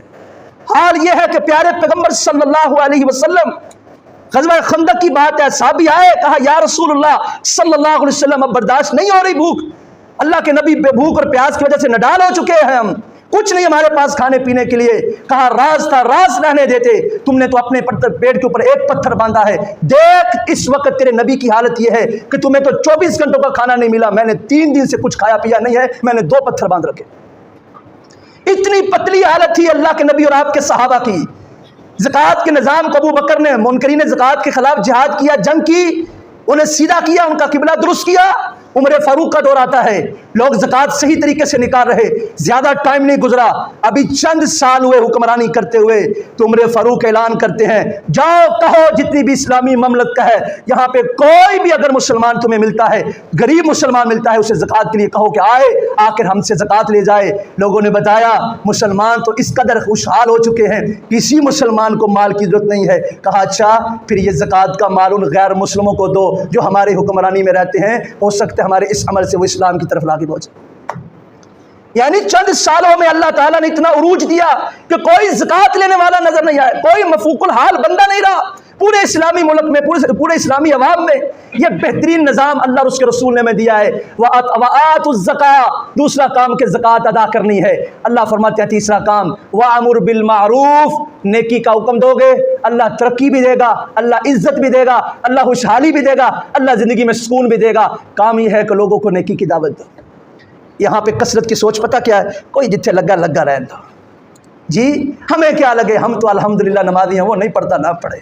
حال یہ ہے کہ پیارے پیغمبر صلی اللہ علیہ وسلم، غزوہ خندق کی بات ہے، صحابی آئے، کہا یا رسول اللہ صلی اللہ علیہ وسلم اب برداشت نہیں ہو رہی بھوک. اللہ کے نبی بے بھوک اور پیاس کی وجہ سے نڈال ہو چکے ہیں، ہم کچھ نہیں ہمارے پاس کھانے پینے کے لیے. کہا راز تھا، راز رہنے دیتے، تم نے تو اپنے پیٹ کے اوپر ایک پتھر باندھا ہے. دیکھ اس وقت تیرے نبی کی حالت یہ ہے کہ تمہیں تو 24 گھنٹوں کا کھانا نہیں ملا، میں نے 3 دن سے کچھ کھایا پیا نہیں ہے، میں نے 2 پتھر باندھ رکھے. اتنی پتلی حالت تھی اللہ کے نبی اور آپ کے صحابہ کی. زکوٰۃ کے نظام کو ابو بکر نے منکرین زکوٰۃ کے خلاف جہاد کیا، جنگ کی، انہیں سیدھا کیا، ان کا قبلہ درست کیا. عمر فاروق کا دور آتا ہے، لوگ زکوٰۃ صحیح طریقے سے نکال رہے، زیادہ ٹائم نہیں گزرا، ابھی چند سال ہوئے حکمرانی کرتے ہوئے تو عمر فاروق اعلان کرتے ہیں جاؤ کہو جتنی بھی اسلامی مملکت ہے یہاں پہ کوئی بھی اگر مسلمان تمہیں ملتا ہے، غریب مسلمان ملتا ہے، اسے زکوٰۃ کے لیے کہو کہ آئے آ کر ہم سے زکوٰۃ لے جائے. لوگوں نے بتایا مسلمان تو اس قدر خوشحال ہو چکے ہیں، کسی مسلمان کو مال کی ضرورت نہیں ہے. کہا اچھا پھر یہ زکوٰۃ کا مال ان غیر مسلموں کو دو جو ہمارے حکمرانی میں رہتے ہیں، ہو سکتا ہے ہمارے اس عمل سے وہ اسلام کی طرف راغب ہو جائے. یعنی چند سالوں میں اللہ تعالیٰ نے اتنا عروج دیا کہ کوئی زکوٰۃ لینے والا نظر نہیں آیا، کوئی مفوق الحال بندہ نہیں رہا. پورے اسلامی ملک میں، پورے اسلامی عوام میں یہ بہترین نظام اللہ اور اس کے رسول نے میں دیا ہے. وَآتُوا الزَّکَاۃَ، دوسرا کام کہ زکوٰۃ ادا کرنی ہے. اللہ فرماتے ہیں تیسرا کام وَأَمُرْ بِالْمَعْرُوفِ، نیکی کا حکم دو گے اللہ ترقی بھی دے گا، اللہ عزت بھی دے گا، اللہ خوشحالی بھی دے گا، اللہ زندگی میں سکون بھی دے گا. کام یہ ہے کہ لوگوں کو نیکی کی دعوت دو. یہاں پہ کثرت کی سوچ پتہ کیا ہے؟ کوئی جتھے لگا رہے دو جی، ہمیں کیا لگے، ہم تو الحمدللہ نمازی ہیں، وہ نہیں پڑھتا نہ پڑھے،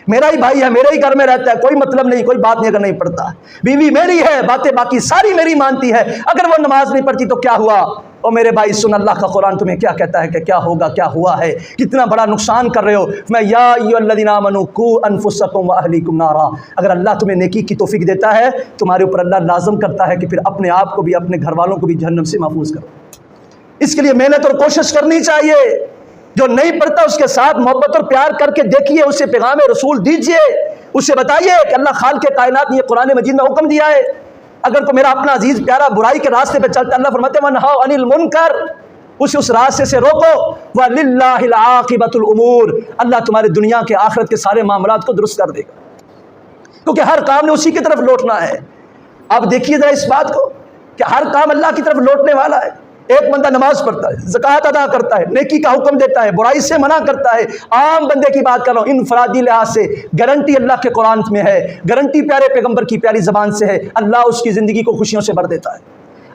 میرا ہی بھائی ہے، میرے ہی گھر میں رہتا ہے، کوئی مطلب نہیں، کوئی بات نہیں اگر نہیں پڑھتا. بیوی میری ہے، باتیں باقی ساری میری مانتی ہے، اگر وہ نماز نہیں پڑھتی تو کیا ہوا؟ او میرے بھائی سن، اللہ کا قرآن تمہیں کیا کہتا ہے کہ کیا ہوگا، کیا ہوا ہے، کتنا بڑا نقصان کر رہے ہو. میں یا ایھا الذین آمنوا قوا انفسکم واہلیکم نارا، اگر اللہ تمہیں نیکی کی توفیق دیتا ہے تمہارے اوپر اللہ لازم کرتا ہے کہ پھر اپنے آپ کو بھی اپنے گھر والوں کو بھی جہنم سے محفوظ کرو. اس کے لیے محنت اور کوشش کرنی چاہیے. جو نہیں پڑھتا اس کے ساتھ محبت اور پیار کر کے دیکھیے، اسے پیغام رسول دیجیے، اسے بتائیے کہ اللہ خالق کائنات نے یہ قرآن مجید میں حکم دیا ہے. اگر کوئی میرا اپنا عزیز پیارا برائی کے راستے پہ چلتا ہے، اللہ فرماتے ہیں وَانْہَوْا عَنِ الْمُنْکَرِ، اسے اس راستے سے روکو. وَلِلَّهِ الْعَاقِبَةُ الْأُمُورِ، اللہ تمہارے دنیا کے آخرت کے سارے معاملات کو درست کر دے گا، کیونکہ ہر کام نے اسی کی طرف لوٹنا ہے. آپ دیکھیے ذرا اس بات کو کہ ہر کام اللہ کی طرف لوٹنے والا ہے. ایک بندہ نماز پڑھتا ہے، زکوٰۃ ادا کرتا ہے، نیکی کا حکم دیتا ہے، برائی سے منع کرتا ہے. عام بندے کی بات کر رہا ہوں، انفرادی لحاظ سے گارنٹی اللہ کے قرآن میں ہے، گارنٹی پیارے پیغمبر کی پیاری زبان سے ہے. اللہ اس کی زندگی کو خوشیوں سے بھر دیتا ہے،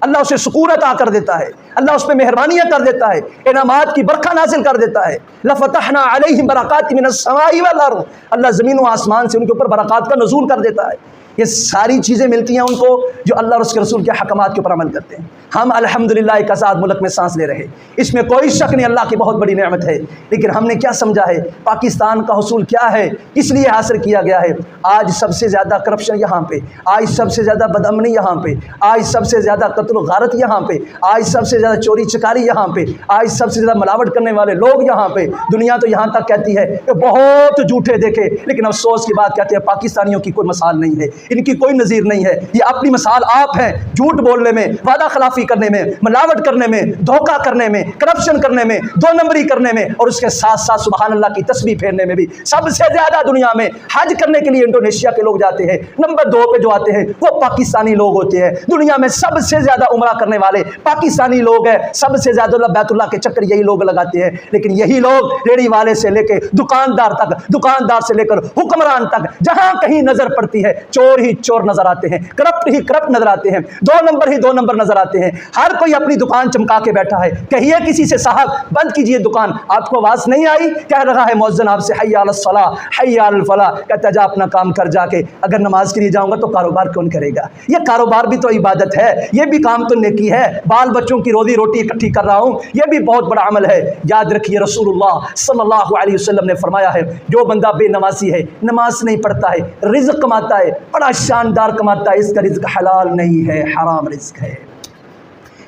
اللہ اسے سکون عطا کر دیتا ہے، اللہ اس پہ مہربانیاں کر دیتا ہے، انعامات کی برکھا نازل کر دیتا ہے. لَفَتَحْنَا عَلَيْهِمْ بَرَكَاتٍ مِّنَ السَّمَاءِ وَالْأَرْضِ، اللہ زمین و آسمان سے ان کے اوپر برکات کا نزول کر دیتا ہے. یہ ساری چیزیں ملتی ہیں ان کو جو اللہ اور اس کے رسول کے حکمات کے اوپر عمل کرتے ہیں۔ ہم الحمدللہ ایک آزاد ملک میں سانس لے رہے، اس میں کوئی شک نہیں، اللہ کی بہت بڑی نعمت ہے، لیکن ہم نے کیا سمجھا ہے پاکستان کا حصول کیا ہے، کس لیے حاصل کیا گیا ہے؟ آج سب سے زیادہ کرپشن یہاں پہ، آج سب سے زیادہ بدامنی یہاں پہ، آج سب سے زیادہ قتل و غارت یہاں پہ، آج سب سے زیادہ چوری چکاری یہاں پہ، آج سب سے زیادہ ملاوٹ کرنے والے لوگ یہاں پہ۔ دنیا تو یہاں تک کہتی ہے کہ بہت جھوٹے دیکھے، لیکن افسوس کی بات کہتے ہیں پاکستانیوں کی کوئی مثال نہیں ہے، ان کی کوئی نظیر نہیں ہے۔ یہ اپنی مثال آپ ہیں، جھوٹ بولنے میں، وعدہ خلافی کرنے میں، ملاوٹ کرنے میں، دھوکہ کرنے میں، کرپشن کرنے میں، دو نمبری کرنے میں، اور اس کے ساتھ ساتھ سبحان اللہ کی تسبیح پھیرنے میں بھی۔ سب سے زیادہ دنیا میں حج کرنے کے لیے انڈونیشیا کے لوگ جاتے ہیں، نمبر 2 پہ جو آتے ہیں وہ پاکستانی لوگ ہوتے ہیں۔ دنیا میں سب سے زیادہ عمرہ کرنے والے پاکستانی لوگ ہیں، سب سے زیادہ بیت اللہ کے چکر یہی لوگ لگاتے ہیں، لیکن یہی لوگ ریڑھی والے سے لے کے دکاندار تک، دکاندار سے لے کر حکمران تک، جہاں کہیں نظر پڑتی ہے چور ہی چور نظر آتے ہیں، کرپٹ ہی کرپٹ نظر آتے ہیں، 2 نمبر ہی 2 نمبر نظر آتے ہیں۔ ہر کوئی اپنی دکان چمکا کے بیٹھا ہے۔ کہیے کسی سے صاحب بند کیجئے دکان، آپ کو آواز نہیں آئی؟ کہہ رہا ہے مؤذن آپ سے حی علی الصلاۃ حی علی الفلاح، کہتا جا اپنا کام کر جا کے، اگر نماز کے لیے جاؤں گا تو کاروبار کون کرے گا؟ یہ کاروبار بھی تو عبادت ہے، یہ بھی کام تو نیکی ہے، بال بچوں کی روزی روٹی اکٹھی کر رہا ہوں، یہ بھی بہت بڑا عمل ہے۔ یاد رکھیے رسول اللہ صلی اللہ علیہ وسلم نے فرمایا ہے جو بندہ بے نمازی ہے، نماز نہیں پڑھتا ہے، رزق کماتا ہے، بڑا شاندار کماتا ہے، اس کا رزق حلال نہیں ہے، حرام رزق ہے،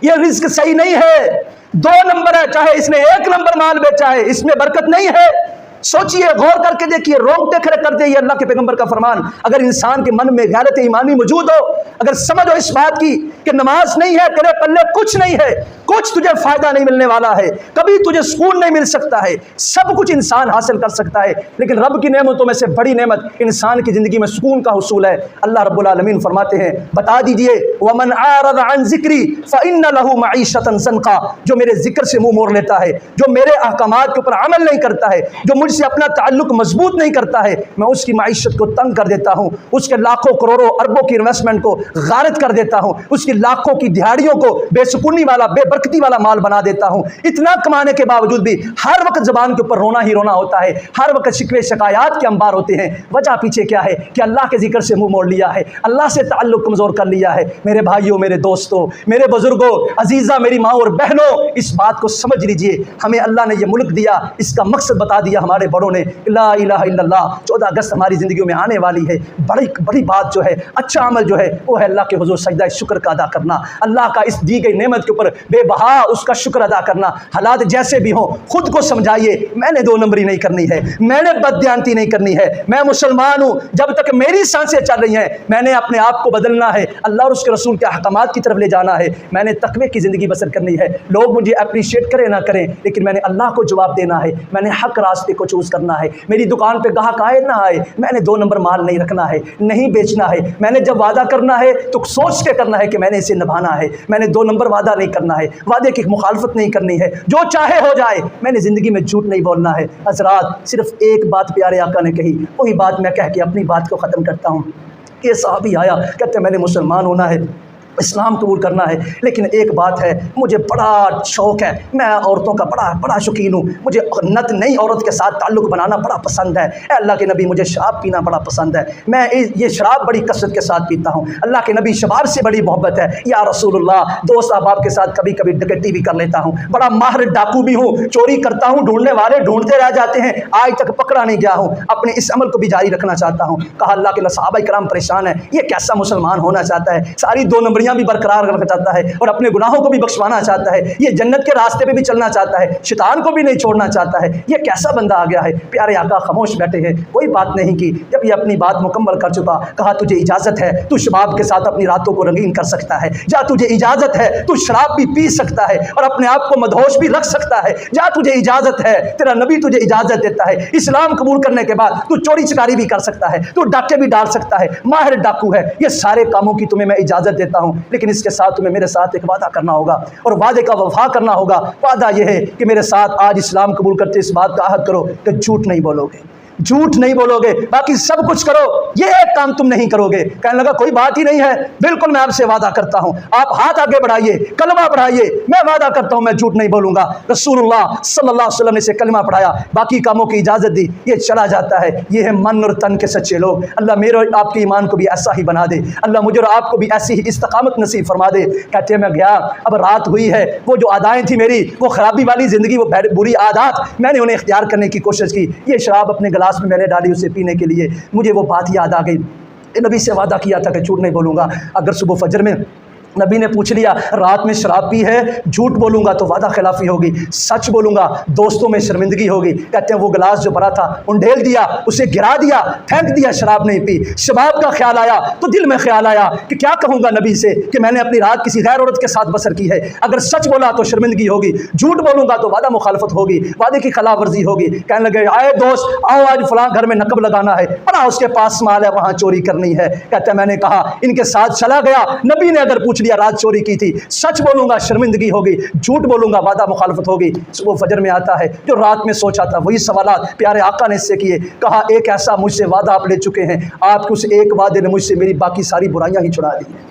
یہ رزق صحیح نہیں ہے، 2 نمبر ہے، چاہے اس نے 1 نمبر مال بیچا ہے، اس میں برکت نہیں ہے۔ سوچئے، غور کر کے دیکھیے، روکتے کھڑے کر دے، یہ اللہ کے پیغمبر کا فرمان۔ اگر انسان کے من میں غیرت ایمانی موجود ہو، اگر سمجھ ہو اس بات کی کہ نماز نہیں ہے، تیرے پلے کچھ نہیں ہے، کچھ تجھے فائدہ نہیں ملنے والا ہے، کبھی تجھے سکون نہیں مل سکتا ہے، سب کچھ انسان حاصل کر سکتا ہے، لیکن رب کی نعمتوں میں سے بڑی نعمت انسان کی زندگی میں سکون کا حصول ہے۔ اللہ رب العالمین فرماتے ہیں، بتا دیجئے وَمَنْ أَعْرَضَ عَنْ ذِكْرِي فَإِنَّ لَهُ مَعِيشَةً ضَنْكًا، جو میرے ذکر سے منہ موڑ لیتا ہے، جو میرے احکامات کے اوپر عمل نہیں کرتا ہے، جو مجھ سے اپنا تعلق مضبوط نہیں کرتا ہے، میں اس کی معیشت کو تنگ کر دیتا ہوں، اس کے لاکھوں کروڑوں اربوں کی انویسٹمنٹ کو غارت کر دیتا ہوں، اس کی لاکھوں کی دہاڑیوں کو بے سکونی والا، بے برکتی والا مال بنا دیتا ہوں۔ اتنا کمانے کے باوجود بھی ہر وقت زبان کے اوپر رونا ہی رونا ہوتا ہے، ہر وقت شکوے شکایات کے انبار ہوتے ہیں۔ وجہ پیچھے کیا ہے کہ اللہ کے ذکر سے منہ موڑ لیا ہے، اللہ سے تعلق کمزور کر لیا ہے۔ میرے بھائیوں، میرے دوستوں، میرے بزرگوں، عزیزہ میری ماں اور بہنوں، اس بات کو سمجھ لیجئے، ہمیں اللہ نے یہ ملک دیا، اس کا مقصد بتا دیا ہمارے بڑوں نے، لا الہ الا اللہ۔ 14 اگست ہماری زندگیوں میں آنے والی ہے، بڑی بات جو ہے، اچھا عمل جو ہے وہ ہے اللہ کے حضور سجدہ شکر کا ادا کرنا، اللہ کا اس دی گئی نعمت کے اوپر بے بہا اس کا شکر ادا کرنا۔ حالات جیسے بھی ہوں، خود کو سمجھائیے میں نے 2 نمبری نہیں کرنی ہے، میں نے بددیانتی نہیں کرنی ہے، میں مسلمان ہوں، جب تک میری سانسیں چل رہی ہیں میں نے اپنے آپ کو بدلنا ہے، اللہ اور اس کے رسول کے احکامات کی طرف لے جانا ہے، میں نے تقوی کی زندگی بسر کرنی ہے۔ لوگ مجھے اپریشیٹ کریں نہ کریں، لیکن میں نے اللہ کو جواب دینا ہے، میں نے حق راستے کو چوز کرنا ہے۔ میری دکان پہ گاہک آئے نہ آئے، میں نے 2 نمبر مال نہیں رکھنا ہے، نہیں بیچنا ہے۔ میں نے جب وعدہ کرنا ہے تو سوچ کے کرنا ہے کہ میں نے اسے نبھانا ہے، میں نے 2 نمبر وعدہ نہیں کرنا ہے، وعدے کی مخالفت نہیں کرنی ہے، جو چاہے ہو جائے، میں نے زندگی میں جھوٹ نہیں بولنا ہے۔ حضرات، صرف ایک بات پیارے آقا نے کہی، وہی بات میں کہہ کے اپنی بات کو ختم کرتا ہوں۔ یہ صحابی آیا، کہتے میں نے مسلمان ہونا ہے، اسلام قبول کرنا ہے، لیکن ایک بات ہے، مجھے بڑا شوق ہے، میں عورتوں کا بڑا شوقین ہوں، مجھے نئی عورت کے ساتھ تعلق بنانا بڑا پسند ہے۔ اے اللہ کے نبی، مجھے شراب پینا بڑا پسند ہے، میں یہ شراب بڑی کثرت کے ساتھ پیتا ہوں۔ اللہ کے نبی، شباب سے بڑی محبت ہے یا رسول اللہ، دوست احباب کے ساتھ کبھی کبھی ڈکیتی بھی کر لیتا ہوں، بڑا ماہر ڈاکو بھی ہوں، چوری کرتا ہوں، ڈھونڈنے والے ڈھونڈتے رہ جاتے ہیں، آج تک پکڑا نہیں گیا ہوں، اپنے اس عمل کو بھی جاری رکھنا چاہتا ہوں۔ کہا اللہ کے صحابہ کرام پریشان ہیں، یہ کیسا مسلمان ہونا چاہتا ہے، ساری 2 نمبریاں بھی برقرار رکھنا چاہتا ہے اور اپنے گناہوں کو بھی بخشوانا چاہتا ہے، یہ جنت کے راستے پہ بھی چلنا چاہتا ہے، شیطان کو بھی نہیں چھوڑنا چاہتا ہے، یہ کیسا بندہ آ گیا ہے۔ پیارے آقا خاموش بیٹھے ہیں، کوئی بات نہیں کی۔ جب یہ اپنی بات مکمل کر چکا، کہا تجھے اجازت ہے، تو شباب کے ساتھ اپنی راتوں کو رنگین کر سکتا ہے، جا تجھے اجازت ہے، تو شراب بھی پی سکتا ہے اور اپنے آپ کو مدہوش بھی رکھ سکتا ہے، جا تجھے اجازت ہے، تیرا نبی تجھے اجازت دیتا ہے۔ اسلام قبول کرنے کے بعد تو چوری چکاری بھی کر سکتا ہے، تو ڈاکے بھی ڈال سکتا ہے، ماہر ڈاکو ہے، یہ سارے کاموں کی تمہیں میں اجازت دیتا ہوں، لیکن اس کے ساتھ تمہیں میرے ساتھ ایک وعدہ کرنا ہوگا اور وعدے کا وفا کرنا ہوگا۔ وعدہ یہ ہے کہ میرے ساتھ آج اسلام قبول کرتے اس بات کا عہد کرو کہ جھوٹ نہیں بولو گے، جھوٹ نہیں بولو گے، باقی سب کچھ کرو، یہ ایک کام تم نہیں کرو گے۔ کہنے لگا کوئی بات ہی نہیں ہے، بالکل میں آپ سے وعدہ کرتا ہوں، آپ ہاتھ آگے بڑھائیے، کلمہ پڑھائیے، میں وعدہ کرتا ہوں میں جھوٹ نہیں بولوں گا۔ رسول اللہ صلی اللہ علیہ وسلم نے اسے کلمہ پڑھایا، باقی کاموں کی اجازت دی، یہ چلا جاتا ہے۔ یہ ہے من اور تن کے سچے لوگ۔ اللہ میرے اور آپ کے ایمان کو بھی ایسا ہی بنا دے، اللہ مجھے اور آپ کو بھی ایسی ہی استقامت نصیب فرما دے۔ کہتے ہیں میں گیا، اب رات ہوئی ہے، وہ جو عادائیں تھی میری، وہ خرابی والی زندگی، وہ بری عادات، میں نے انہیں اختیار کرنے کی کوشش کی۔ یہ شراب اپنے گلاس میں نے ڈالی اسے پینے کے لیے، مجھے وہ بات یاد آ گئی، نبی سے وعدہ کیا تھا کہ جھوٹ نہیں بولوں گا۔ اگر صبح فجر میں نبی نے پوچھ لیا رات میں شراب پی ہے، جھوٹ بولوں گا تو وعدہ خلافی ہوگی، سچ بولوں گا دوستوں میں شرمندگی ہوگی۔ کہتے ہیں وہ گلاس جو بھرا تھا انڈھیل دیا، اسے گرا دیا، پھینک دیا، شراب نہیں پی۔ شباب کا خیال آیا تو دل میں خیال آیا کہ کیا کہوں گا نبی سے کہ میں نے اپنی رات کسی غیر عورت کے ساتھ بسر کی ہے، اگر سچ بولا تو شرمندگی ہوگی، جھوٹ بولوں گا تو وعدہ مخالفت ہوگی، وعدے کی خلاف ورزی ہوگی۔ کہنے لگے آئے دوست آؤ، آج فلاں گھر میں نقب لگانا ہے، بڑا اس کے پاس مال ہے، وہاں چوری کرنی ہے۔ کہتے ہیں میں نے کہا ان کے ساتھ چلا گیا، نبی نے اگر پوچھ لیا رات چوری کی تھی، سچ بولوں گا شرمندگی ہوگی، جھوٹ بولوں گا وعدہ مخالفت ہوگی۔ صبح فجر میں آتا ہے جو رات میں سوچا تھا وہی سوالات پیارے آقا نے اس سے کیے۔ کہا ایک ایسا مجھ سے وعدہ آپ لے چکے ہیں، آپ کے اس ایک وعدے نے مجھ سے میری باقی ساری برائیاں ہی چھڑا دی ہیں۔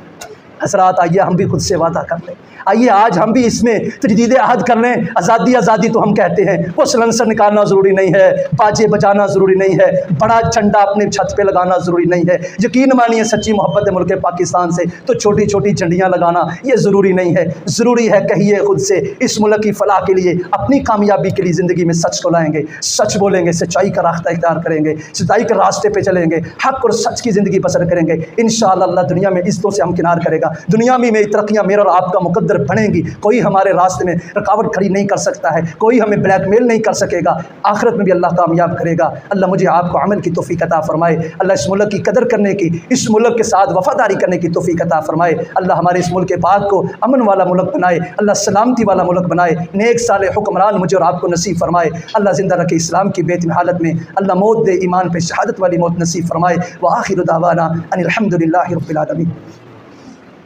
حضرات آئیے ہم بھی خود سے وعدہ کر لیں، آئیے آج ہم بھی اس میں تجدید عہد کر لیں۔ آزادی آزادی تو ہم کہتے ہیں، وہ سلنسر نکالنا ضروری نہیں ہے، باجے بجانا ضروری نہیں ہے، بڑا جھنڈا اپنے چھت پہ لگانا ضروری نہیں ہے۔ یقین مانیے سچی محبت ہے ملک پاکستان سے تو چھوٹی چھوٹی جھنڈیاں لگانا یہ ضروری نہیں ہے۔ ضروری ہے کہیے خود سے اس ملک کی فلاح کے لیے، اپنی کامیابی کے لیے زندگی میں سچ کو لائیں گے، سچ بولیں گے، سچائی کا راستہ اختیار کریں گے، سچائی کے راستے پہ چلیں گے، حق اور سچ کی زندگی بسر کریں گے۔ انشاءاللہ اللہ دنیا میں عزتوں سے ہمکنار کرے گا، دنیا میں ترقیاں میرا اور آپ کا مقدر بنیں گی، کوئی ہمارے راستے میں رکاوٹ کھڑی نہیں کر سکتا ہے، کوئی ہمیں بلیک میل نہیں کر سکے گا، آخرت میں بھی اللہ کامیاب کرے گا۔ اللہ مجھے آپ کو عمل کی توفیق عطا فرمائے، اللہ اس ملک کی قدر کرنے کی، اس ملک کے ساتھ وفاداری کرنے کی توفیق عطا فرمائے، اللہ ہمارے اس ملک پاک کو امن والا ملک بنائے، اللہ سلامتی والا ملک بنائے، نیک صالح حکمران مجھے اور آپ کو نصیب فرمائے، اللہ زندہ رکھے اسلام کی بیت میں حالت میں، اللہ موت دے ایمان پہ شہادت والی موت نصیب فرمائے۔ وآخر دعوانا ان الحمد للہ رب العالمین۔